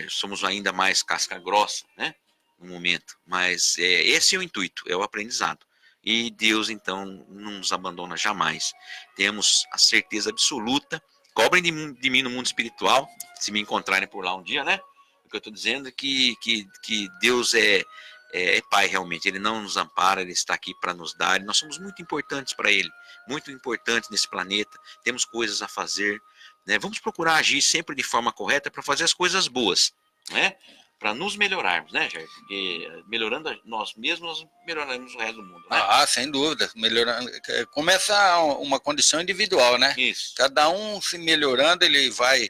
S3: Somos ainda mais casca grossa, né? No momento. Mas esse é o intuito, é o aprendizado. E Deus, então, não nos abandona jamais. Temos a certeza absoluta. Cobrem de mim no mundo espiritual, se me encontrarem por lá um dia, né? O que eu estou dizendo é que Deus é pai realmente, ele não nos ampara, ele está aqui para nos dar, e nós somos muito importantes para ele, muito importantes nesse planeta, temos coisas a fazer, né? Vamos procurar agir sempre de forma correta para fazer as coisas boas, né? Para nos melhorarmos, né, Jair? Porque melhorando nós mesmos, nós melhoraremos o resto do mundo, né?
S2: Ah, sem dúvida. Melhorando. Começa uma condição individual, né?
S3: Isso.
S2: Cada um se melhorando, ele vai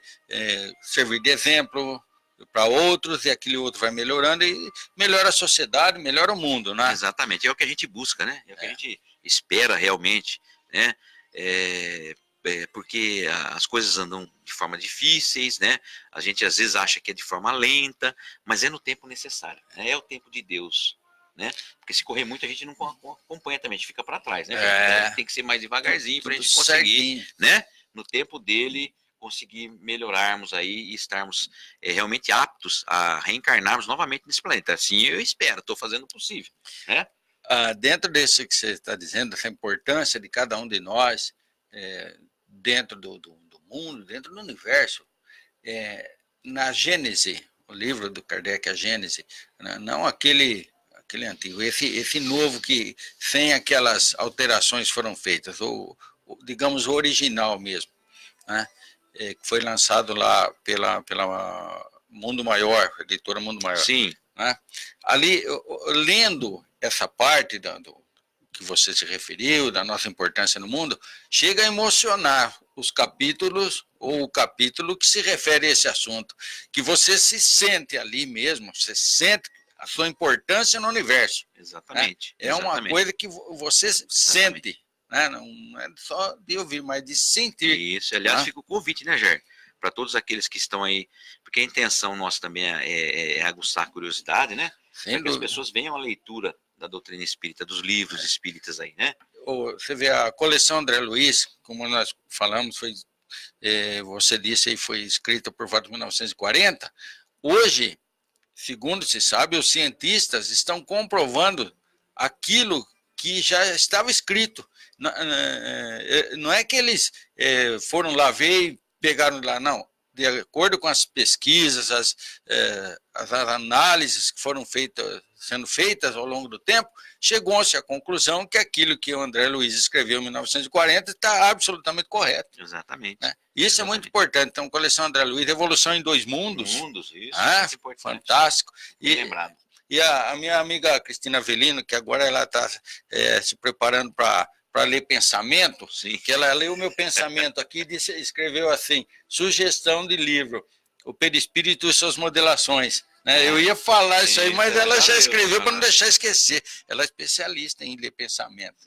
S2: servir de exemplo para outros, e aquele outro vai melhorando, e melhora a sociedade, melhora o mundo, né?
S3: Exatamente, é o que a gente busca, né? É o que a gente espera realmente, né? Porque as coisas andam de forma difíceis, né? A gente às vezes acha que é de forma lenta, mas é no tempo necessário, né? É o tempo de Deus, né? Porque se correr muito a gente não acompanha também, a gente fica para trás, né? A gente tem que ser mais devagarzinho para a gente conseguir, né? No tempo dele conseguir melhorarmos aí e estarmos realmente aptos a reencarnarmos novamente nesse planeta. Assim eu espero, estou fazendo o possível, né?
S2: Dentro disso que você está dizendo, essa importância de cada um de nós, dentro do mundo, dentro do universo, na Gênese, o livro do Kardec, a Gênese, não aquele antigo, esse novo que sem aquelas alterações foram feitas, ou digamos o original mesmo, né? Que foi lançado lá pela Mundo Maior, editora Mundo Maior.
S3: Sim.
S2: Né? Ali, lendo essa parte do que você se referiu, da nossa importância no mundo, chega a emocionar os capítulos, ou o capítulo que se refere a esse assunto, que você se sente ali mesmo, você sente a sua importância no universo.
S3: Exatamente.
S2: Né? É uma coisa que você sente, né? Não é só de ouvir, mas de sentir.
S3: Isso, aliás, fica o convite, né, Jair? Para todos aqueles que estão aí, porque a intenção nossa também é aguçar a curiosidade, né? Para que as pessoas venham à leitura da doutrina espírita, dos livros espíritas aí, né?
S2: Você vê a coleção André Luiz, como nós falamos, você disse aí, foi escrita por volta de 1940. Hoje, segundo se sabe, os cientistas estão comprovando aquilo que já estava escrito. Não é que eles foram lá ver e pegaram lá, não. De acordo com as pesquisas, as análises que foram sendo feitas ao longo do tempo, chegou-se à conclusão que aquilo que o André Luiz escreveu em 1940 está absolutamente correto.
S3: Exatamente.
S2: Né? Isso é muito importante. Então, coleção André Luiz, Revolução em Dois Mundos.
S3: Isso,
S2: é importante. Fantástico.
S3: Lembrado.
S2: E a minha amiga Cristina Avelino, que agora ela está se preparando para ler pensamento,
S3: sim,
S2: que ela leu o meu pensamento aqui e escreveu assim, sugestão de livro, o Perispírito e suas modelações. Né? Eu ia falar isso aí, mas ela já escreveu para não deixar esquecer. Ela é especialista em ler pensamento.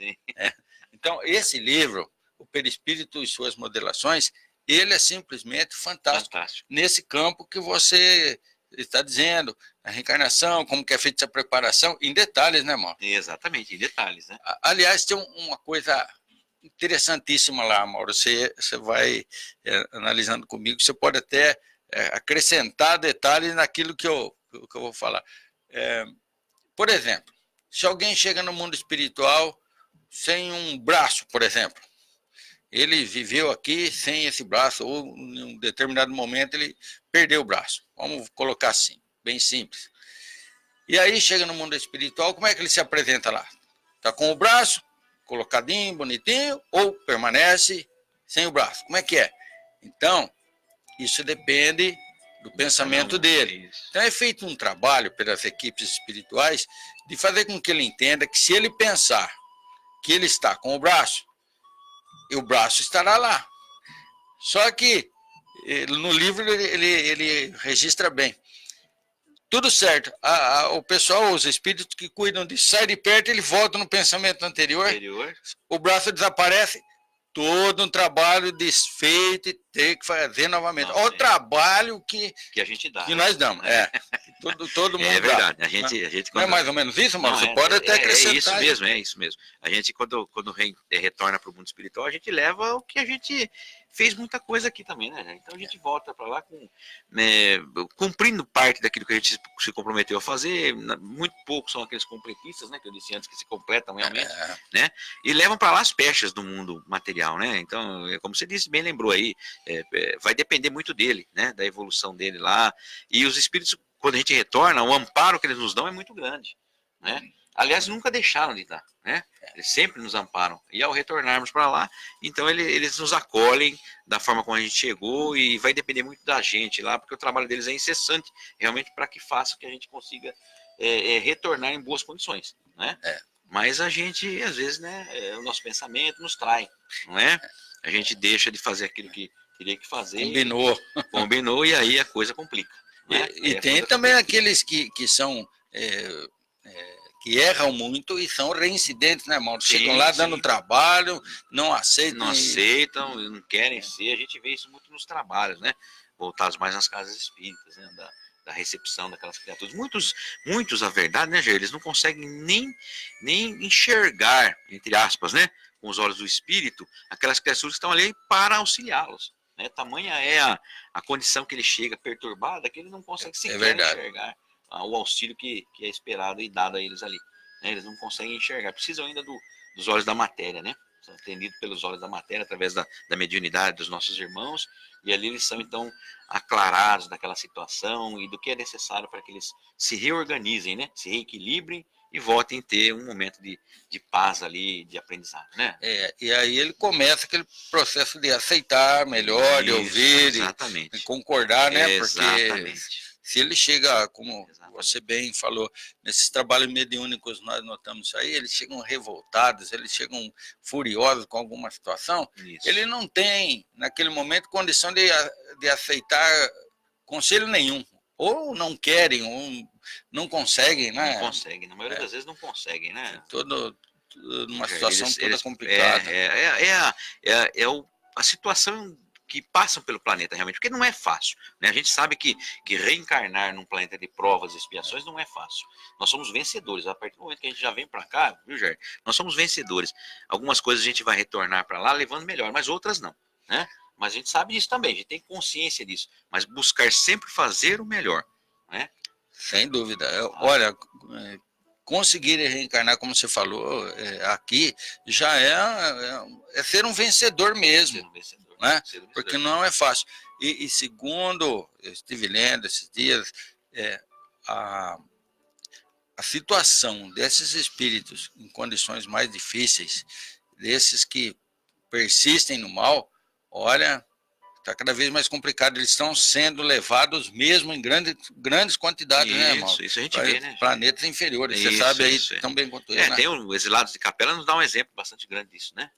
S2: Então, esse livro, o Perispírito e suas modelações, ele é simplesmente fantástico. Nesse campo que você está dizendo, a reencarnação, como que é feita essa preparação, em detalhes, né, Mauro?
S3: Exatamente, em detalhes, né?
S2: Aliás, tem uma coisa interessantíssima lá, Mauro, você vai analisando comigo, você pode até acrescentar detalhes naquilo que eu vou falar. Por exemplo, se alguém chega no mundo espiritual sem um braço, por exemplo, ele viveu aqui sem esse braço, ou em um determinado momento ele perdeu o braço. Vamos colocar assim, bem simples. E aí chega no mundo espiritual, como é que ele se apresenta lá? Está com o braço, colocadinho, bonitinho, ou permanece sem o braço? Como é que é? Então, isso depende do pensamento dele. Então é feito um trabalho pelas equipes espirituais de fazer com que ele entenda que se ele pensar que ele está com o braço braço estará lá. Só que no livro ele registra bem. Tudo certo. O pessoal, os espíritos que cuidam disso, sai de perto, ele volta no pensamento anterior. O braço desaparece, todo um trabalho desfeito e ter que fazer novamente. Olha o trabalho que
S3: a gente dá.
S2: Que nós damos. Todo mundo
S3: dá. É verdade.
S2: Dá.
S3: A gente
S2: não é mais ou menos isso, mano? Você pode até acrescentar.
S3: É isso mesmo. A gente, quando retorna para o mundo espiritual, a gente leva o que a gente fez muita coisa aqui também, né? Então a gente volta para lá cumprindo parte daquilo que a gente se comprometeu a fazer. Muito poucos são aqueles completistas, né? Que eu disse antes, que se completam realmente, né? E levam para lá as pechas do mundo material, né? Então, como você disse, bem lembrou aí, vai depender muito dele, né? Da evolução dele lá. E os espíritos, quando a gente retorna, o amparo que eles nos dão é muito grande. né? Aliás, nunca deixaram de dar, né? Eles sempre nos amparam. E ao retornarmos para lá, então eles nos acolhem da forma como a gente chegou e vai depender muito da gente lá, porque o trabalho deles é incessante, realmente para que faça que a gente consiga retornar em boas condições, né? Mas a gente, às vezes, né, o nosso pensamento nos trai, não é? A gente deixa de fazer aquilo que teria que fazer. Combinou e aí a coisa complica. Né?
S2: E tem também aqueles que são... que erram muito e são reincidentes, né, irmão? Chegam lá dando trabalho, não aceitam.
S3: Não aceitam, não querem ser. A gente vê isso muito nos trabalhos, né? Voltados mais nas casas espíritas, né? Da recepção daquelas criaturas. Muitos, a verdade, né, Jair? Eles não conseguem nem enxergar, entre aspas, né? Com os olhos do espírito, aquelas criaturas que estão ali para auxiliá-los. Né? Tamanha é a condição que ele chega perturbada que ele não consegue sequer enxergar o auxílio que é esperado e dado a eles ali. Né? Eles não conseguem enxergar, precisam ainda dos olhos da matéria, né? São atendidos pelos olhos da matéria, através da mediunidade dos nossos irmãos, e ali eles são, então, aclarados daquela situação e do que é necessário para que eles se reorganizem, né? Se reequilibrem e voltem a ter um momento de paz ali, de aprendizado, né?
S2: E aí ele começa aquele processo de aceitar melhor, de ouvir, de concordar, né? Porque se ele chega, como você bem falou, nesses trabalhos mediúnicos nós notamos isso aí, eles chegam revoltados, eles chegam furiosos com alguma situação, ele não tem, naquele momento, condição de aceitar conselho nenhum. Ou não querem, ou não conseguem, né?
S3: Não conseguem, na maioria das vezes não conseguem, né?
S2: Uma situação toda complicada.
S3: A situação que passam pelo planeta realmente, porque não é fácil, né? A gente sabe que reencarnar num planeta de provas e expiações não é fácil. Nós somos vencedores, a partir do momento que a gente já vem para cá, viu, Jair? Nós somos vencedores. Algumas coisas a gente vai retornar para lá levando melhor, mas outras não, né? Mas a gente sabe disso também, a gente tem consciência disso, mas buscar sempre fazer o melhor, né?
S2: Sem dúvida. Olha, conseguir reencarnar, como você falou, aqui, já é ser um vencedor mesmo. Ser um vencedor. Né? Porque não é fácil. E segundo, eu estive lendo esses dias, a situação desses espíritos em condições mais difíceis, desses que persistem no mal, olha, está cada vez mais complicado. Eles estão sendo levados mesmo em grandes quantidades, né, irmão?
S3: Isso a gente vê, né?
S2: Planetas inferiores. Você sabe aí tão bem quanto eu, né?
S3: Tem o Exilados de Capela, nos dá um exemplo bastante grande disso, né?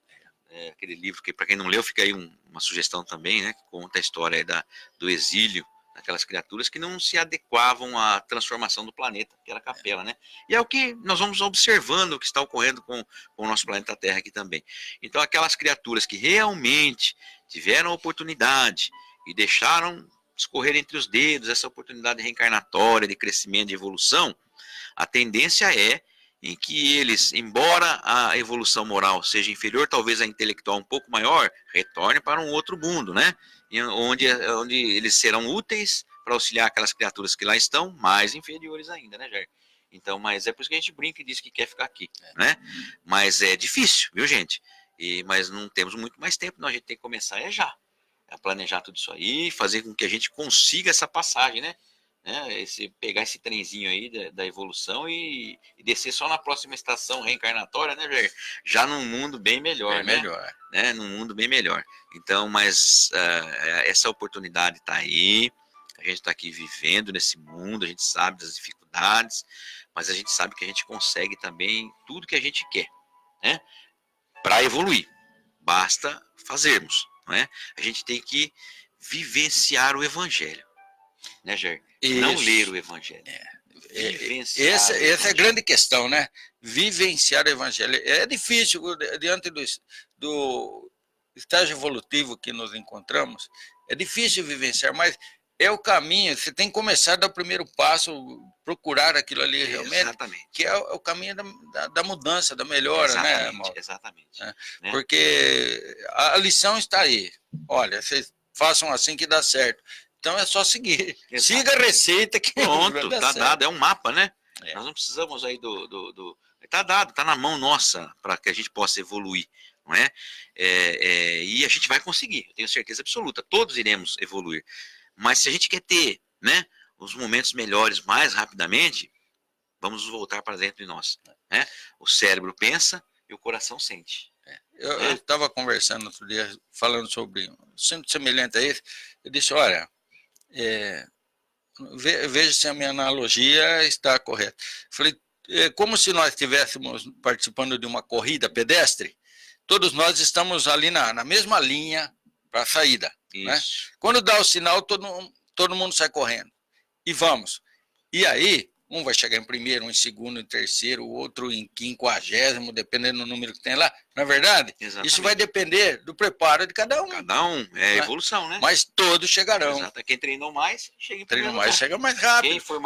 S3: Aquele livro que, para quem não leu, fica aí uma sugestão também, né? Que conta a história aí do exílio daquelas criaturas que não se adequavam à transformação do planeta, que era a Capela, né? E é o que nós vamos observando o que está ocorrendo com o nosso planeta Terra aqui também. Então, aquelas criaturas que realmente tiveram a oportunidade e deixaram escorrer entre os dedos essa oportunidade reencarnatória, de crescimento, de evolução, a tendência é em que eles, embora a evolução moral seja inferior, talvez a intelectual um pouco maior, retorne para um outro mundo, né? Onde eles serão úteis para auxiliar aquelas criaturas que lá estão, mais inferiores ainda, né, Jair? Então, mas é por isso que a gente brinca e diz que quer ficar aqui, né? Mas é difícil, viu, gente? Mas não temos muito mais tempo, não. A gente tem que começar já. A planejar tudo isso aí, fazer com que a gente consiga essa passagem, né? Pegar esse trenzinho aí da evolução e descer só na próxima estação reencarnatória, né, Jair? Já num mundo bem melhor, né? Num mundo bem melhor. Então, mas essa oportunidade está aí, a gente está aqui vivendo nesse mundo, a gente sabe das dificuldades, mas a gente sabe que a gente consegue também tudo que a gente quer, né? Para evoluir, basta fazermos, não é? A gente tem que vivenciar o Evangelho, né, Jair? Não ler o Evangelho.
S2: Essa é a grande questão, né? Vivenciar o Evangelho. É difícil, diante do estágio evolutivo que nos encontramos, é difícil vivenciar, mas é o caminho. Você tem que começar a dar o primeiro passo, procurar aquilo ali realmente,
S3: exatamente,
S2: que é o caminho da mudança, da melhora,
S3: exatamente,
S2: né?
S3: Exatamente.
S2: Né? Porque a lição está aí. Olha, vocês façam assim que dá certo. Então é só seguir. Exatamente. Siga a receita que
S3: pronto, tá dado, é um mapa, né? Nós não precisamos aí tá dado, tá na mão nossa para que a gente possa evoluir, não é? E a gente vai conseguir, eu tenho certeza absoluta, todos iremos evoluir. Mas se a gente quer ter, né, os momentos melhores mais rapidamente, Vamos voltar para dentro de nós. Né? O cérebro pensa e o coração sente.
S2: Eu estava conversando outro dia, falando sobre um assunto semelhante a esse. Eu disse, olha, veja se a minha analogia está correta. Falei, como se nós estivéssemos participando de uma corrida pedestre, todos nós estamos ali na mesma linha para a saída. Né? Quando dá o sinal, todo mundo sai correndo. E vamos. E aí, um vai chegar em primeiro, um em segundo, em terceiro, o outro em 50º, dependendo do número que tem lá. Não é verdade?
S3: Exatamente.
S2: Isso vai depender do preparo de cada um.
S3: Cada um, é evolução, né?
S2: Mas todos chegarão.
S3: Exato. Quem treinou mais, chega em primeiro
S2: Treinou mais,
S3: lugar.
S2: chega mais rápido.
S3: Quem foi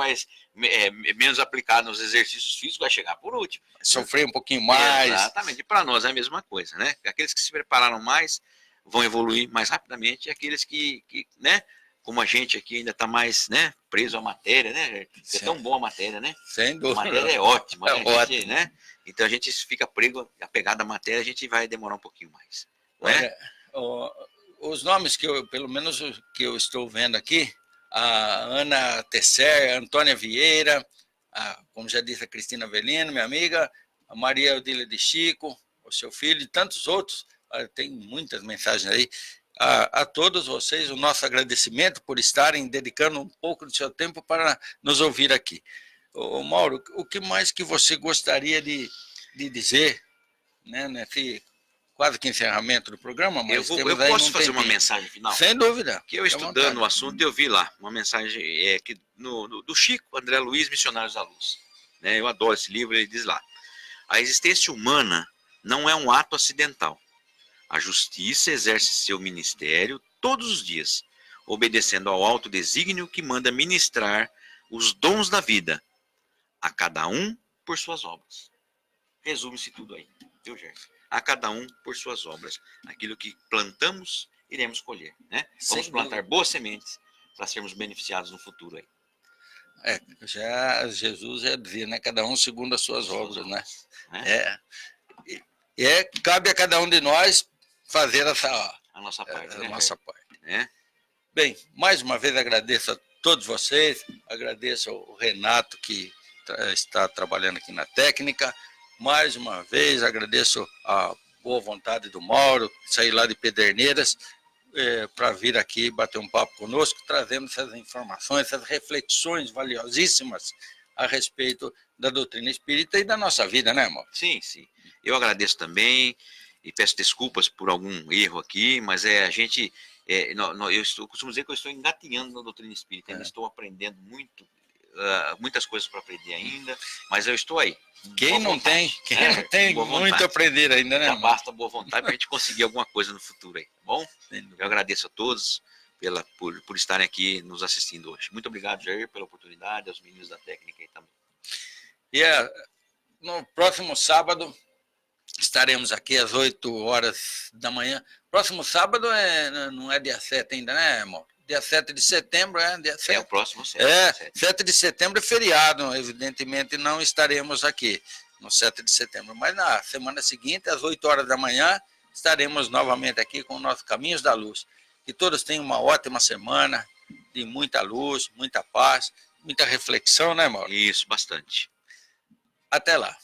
S3: menos aplicado nos exercícios físicos vai chegar por último.
S2: Vai sofrer um pouquinho mais.
S3: Exatamente. E para nós é a mesma coisa, né? Aqueles que se prepararam mais vão evoluir mais rapidamente, e aqueles que né? Como a gente aqui ainda está mais, né, preso à matéria, né? É tão boa a matéria, né?
S2: Sem dúvida.
S3: A matéria é ótima, né?
S2: Ótimo.
S3: Né? Então a gente fica apegado à matéria, a gente vai demorar um pouquinho mais. Né?
S2: Olha, os nomes pelo menos que eu estou vendo aqui, a Ana Tesser, a Antônia Vieira, como já disse, a Cristina Avelino, minha amiga, a Maria Odília de Chico, o seu filho e tantos outros, tem muitas mensagens aí. A todos vocês, o nosso agradecimento por estarem dedicando um pouco do seu tempo para nos ouvir aqui. Mauro, o que mais que você gostaria de dizer, né, nesse quase que encerramento do programa? Mas
S3: eu posso fazer uma mensagem final?
S2: Sem dúvida.
S3: Que eu estudando o assunto, eu vi lá uma mensagem do Chico André Luiz, Missionários da Luz. Né, eu adoro esse livro, ele diz lá: a existência humana não é um ato acidental. A justiça exerce seu ministério todos os dias, obedecendo ao alto desígnio que manda ministrar os dons da vida, a cada um por suas obras. Resume-se tudo aí, viu, Gerson? A cada um por suas obras. Aquilo que plantamos, iremos colher. Né? Vamos plantar boas sementes para sermos beneficiados no futuro aí.
S2: Jesus já dizia, né? Cada um segundo as suas obras, né? Cabe a cada um de nós fazer a nossa parte. Nossa parte. Bem, mais uma vez agradeço a todos vocês, agradeço ao Renato que está trabalhando aqui na técnica, mais uma vez agradeço a boa vontade do Mauro, sair lá de Pederneiras para vir aqui bater um papo conosco, trazendo essas informações, essas reflexões valiosíssimas a respeito da doutrina espírita e da nossa vida, né, Mauro?
S3: Sim, sim. Eu agradeço também e peço desculpas por algum erro aqui, mas a gente, eu costumo dizer que eu estou engatinhando na doutrina espírita, ainda estou aprendendo muitas coisas para aprender ainda, mas eu estou aí.
S2: Quem não tem muito a aprender ainda, né?
S3: Já basta boa vontade para a gente conseguir alguma coisa no futuro aí, tá bom? Eu agradeço a todos por estarem aqui nos assistindo hoje. Muito obrigado, Jair, pela oportunidade, aos meninos da técnica aí também.
S2: E no próximo sábado estaremos aqui às 8h da manhã. Próximo sábado não é dia 7 ainda, né, amor? Dia 7 de setembro, dia 7.
S3: É o próximo 7.
S2: 7 de setembro é feriado, evidentemente não estaremos aqui no 7 de setembro. Mas na semana seguinte, às 8h da manhã, estaremos novamente aqui com o nosso Caminhos da Luz. Que todos tenham uma ótima semana, de muita luz, muita paz, muita reflexão, né, Mauro?
S3: Isso, bastante.
S2: Até lá.